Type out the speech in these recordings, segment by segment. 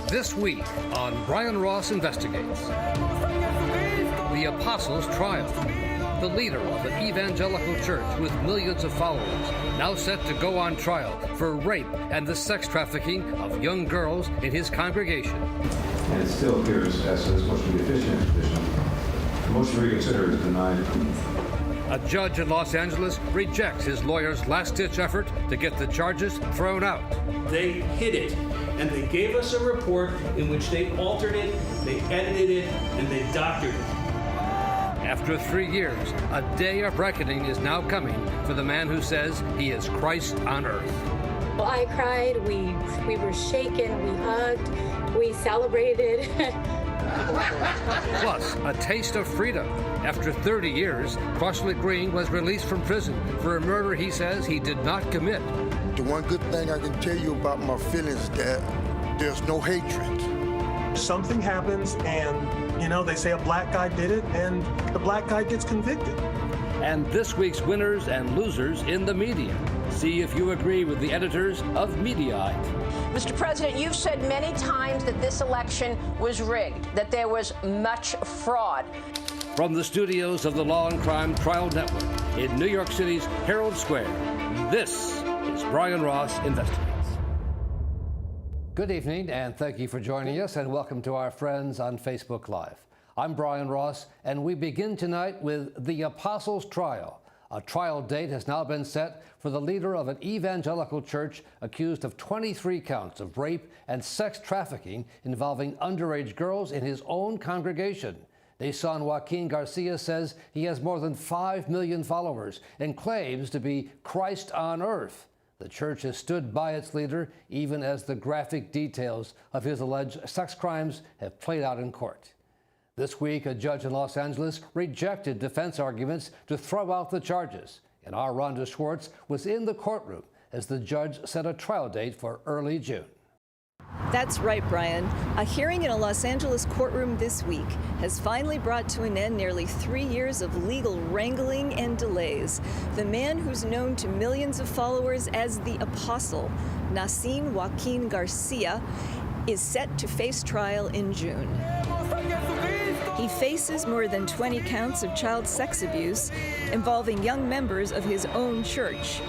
This week on Brian Ross Investigates, the Apostles' Trial. The leader of an evangelical church with millions of followers, now set to go on trial for rape and the sex trafficking of young girls in his congregation. And it still appears as to this motion to be officially in petition. The motion to reconsider is denied. A judge in Los Angeles rejects his lawyer's last-ditch effort to get the charges thrown out. They hid it, and they gave us a report in which they altered it, they edited it, and they doctored it. After 3 years, a day of reckoning is now coming for the man who says he is Christ on earth. Well, I cried, we were shaken, we hugged, we celebrated. Plus, a taste of freedom. After 30 years, Crossley Green was released from prison for a murder he says he did not commit. The one good thing I can tell you about my feelings is that there's no hatred. Something happens and, they say a black guy did it and the black guy gets convicted. And this week's winners and losers in the media. See if you agree with the editors of Mediaite. Mr. President, you've said many times that this election was rigged, that there was much fraud. From the studios of the Law and Crime Trial Network in New York City's Herald Square, this is Brian Ross Investigates. Good evening, and thank you for joining us, and welcome to our friends on Facebook Live. I'm Brian Ross, and we begin tonight with the Apostles' Trial. A trial date has now been set for the leader of an evangelical church accused of 23 counts of rape and sex trafficking involving underage girls in his own congregation. Naasón Joaquín Garcia says he has more than 5 million followers and claims to be Christ on earth. The church has stood by its leader even as the graphic details of his alleged sex crimes have played out in court. This week, a judge in Los Angeles rejected defense arguments to throw out the charges, and our Rhonda Schwartz was in the courtroom as the judge set a trial date for early June. That's right, Brian. A hearing in a Los Angeles courtroom this week has finally brought to an end nearly 3 years of legal wrangling and delays. The man who's known to millions of followers as the Apostle, Naasón Joaquín Garcia, is set to face trial in June. He faces more than 20 counts of child sex abuse involving young members of his own church.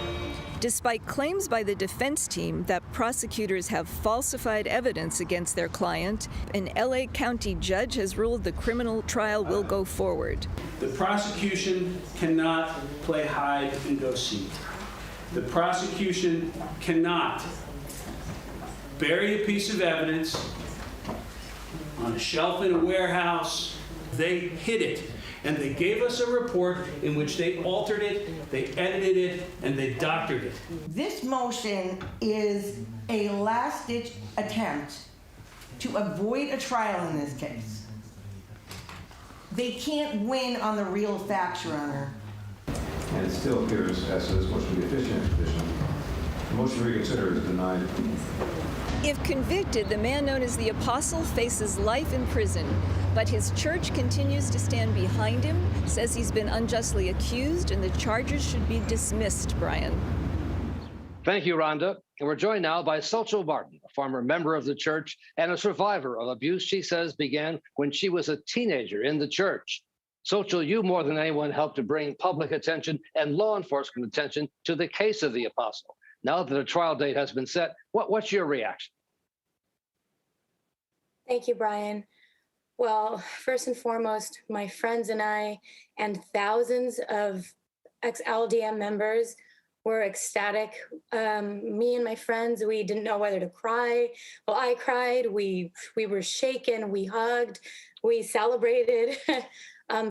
Despite claims by the defense team that prosecutors have falsified evidence against their client, an LA County judge has ruled the criminal trial will go forward. The prosecution cannot play hide and go seek. The prosecution cannot bury a piece of evidence on a shelf in a warehouse. They hid it. And they gave us a report in which they altered it, they edited it, and they doctored it. This motion is a last-ditch attempt to avoid a trial in this case. They can't win on the real facts, Your Honor. And it still appears as to this motion to be officially in petition. The motion to reconsider is denied. If convicted, the man known as the Apostle faces life in prison, but his church continues to stand behind him, says he's been unjustly accused, and the charges should be dismissed, Brian. Thank you, Rhonda. And we're joined now by Xochitl Martin, a former member of the church and a survivor of abuse she says began when she was a teenager in the church. Xochitl, you more than anyone helped to bring public attention and law enforcement attention to the case of the Apostle. Now that a trial date has been set, what's your reaction? Thank you, Brian. Well, first and foremost, my friends and I and thousands of ex-LDM members were ecstatic. Me and my friends, we didn't know whether to cry. Well, I cried. We were shaken. We hugged. We celebrated.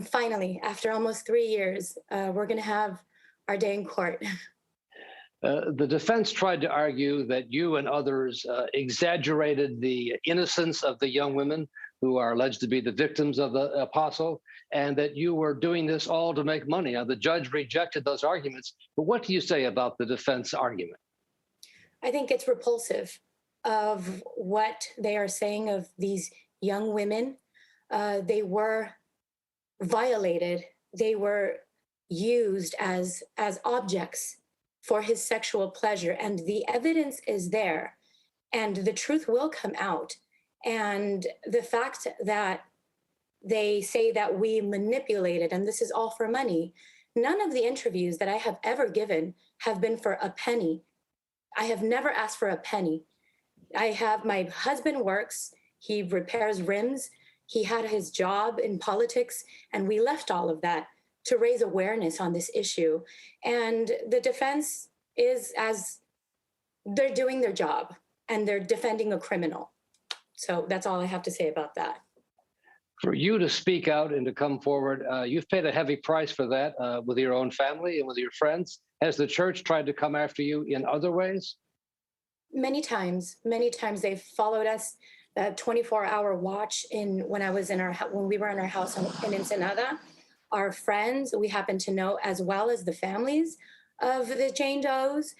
Finally, after almost 3 years, we're going to have our day in court. The defense tried to argue that you and others exaggerated the innocence of the young women who are alleged to be the victims of the Apostle, and that you were doing this all to make money. Now, the judge rejected those arguments, but what do you say about the defense argument? I think it's repulsive of what they are saying of these young women. They were violated. They were used as objects for his sexual pleasure, and the evidence is there, and the truth will come out. And the fact that they say that we manipulated and this is all for money, none of the interviews that I have ever given have been for a penny. I have never asked for a penny. My husband works, he repairs rims, he had his job in politics, and we left all of that to raise awareness on this issue. And the defense is as they're doing their job and they're defending a criminal. So that's all I have to say about that. For you to speak out and to come forward, you've paid a heavy price for that with your own family and with your friends. Has the church tried to come after you in other ways? Many times they've followed us. 24-hour watch when we were in our house in Ensenada. Our friends we happen to know, as well as the families of the Jane Does.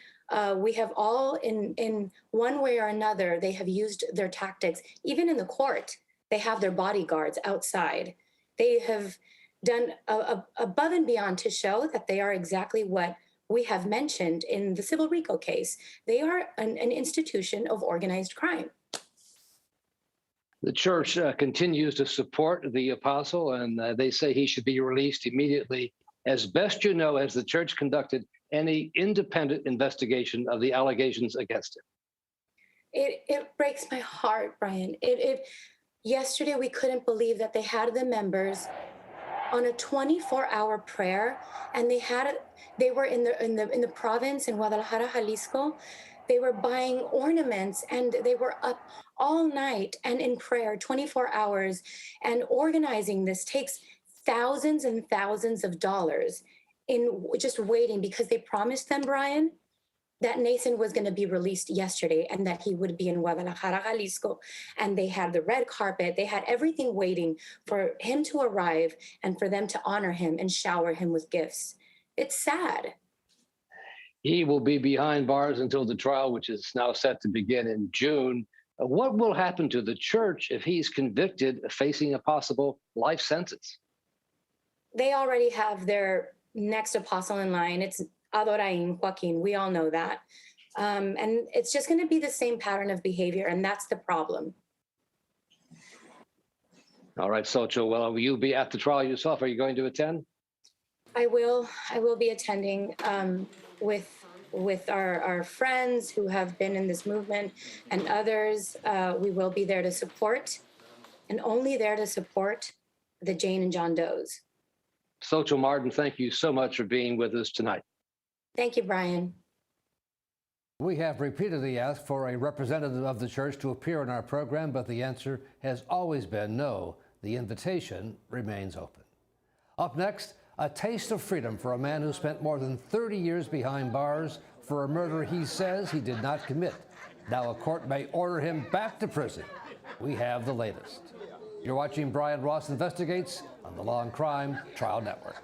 We have all, in one way or another, they have used their tactics. Even in the court, they have their bodyguards outside. They have done above and beyond to show that they are exactly what we have mentioned in the Civil RICO case. They are an institution of organized crime. The church continues to support the apostle, and they say he should be released immediately. As best you know, has the church conducted any independent investigation of the allegations against him? It breaks my heart, Brian. Yesterday, we couldn't believe that they had the members on a 24-hour prayer, and they were in the province in Guadalajara, Jalisco. They were buying ornaments, and they were up all night and in prayer 24 hours. And organizing this takes thousands and thousands of dollars in just waiting, because they promised them, Brian, that Naasón was going to be released yesterday and that he would be in Guadalajara, Jalisco. And they had the red carpet. They had everything waiting for him to arrive and for them to honor him and shower him with gifts. It's sad. He will be behind bars until the trial, which is now set to begin in June. What will happen to the church if he's convicted, facing a possible life sentence? They already have their next apostle in line. It's Naasón Joaquín. We all know that. And it's just going to be the same pattern of behavior, and that's the problem. All right, Xochitl, well, will you be at the trial yourself? Are you going to attend? I will be attending with our friends who have been in this movement and others. We will be there to support, and only there to support the Jane and John Does. Xochitl Martin, thank you so much for being with us tonight. Thank you, Brian. We have repeatedly asked for a representative of the church to appear in our program, but the answer has always been no. The invitation remains open. Up next, a taste of freedom for a man who spent more than 30 years behind bars for a murder he says he did not commit. Now a court may order him back to prison. We have the latest. You're watching Brian Ross Investigates on the Law and Crime Trial Network.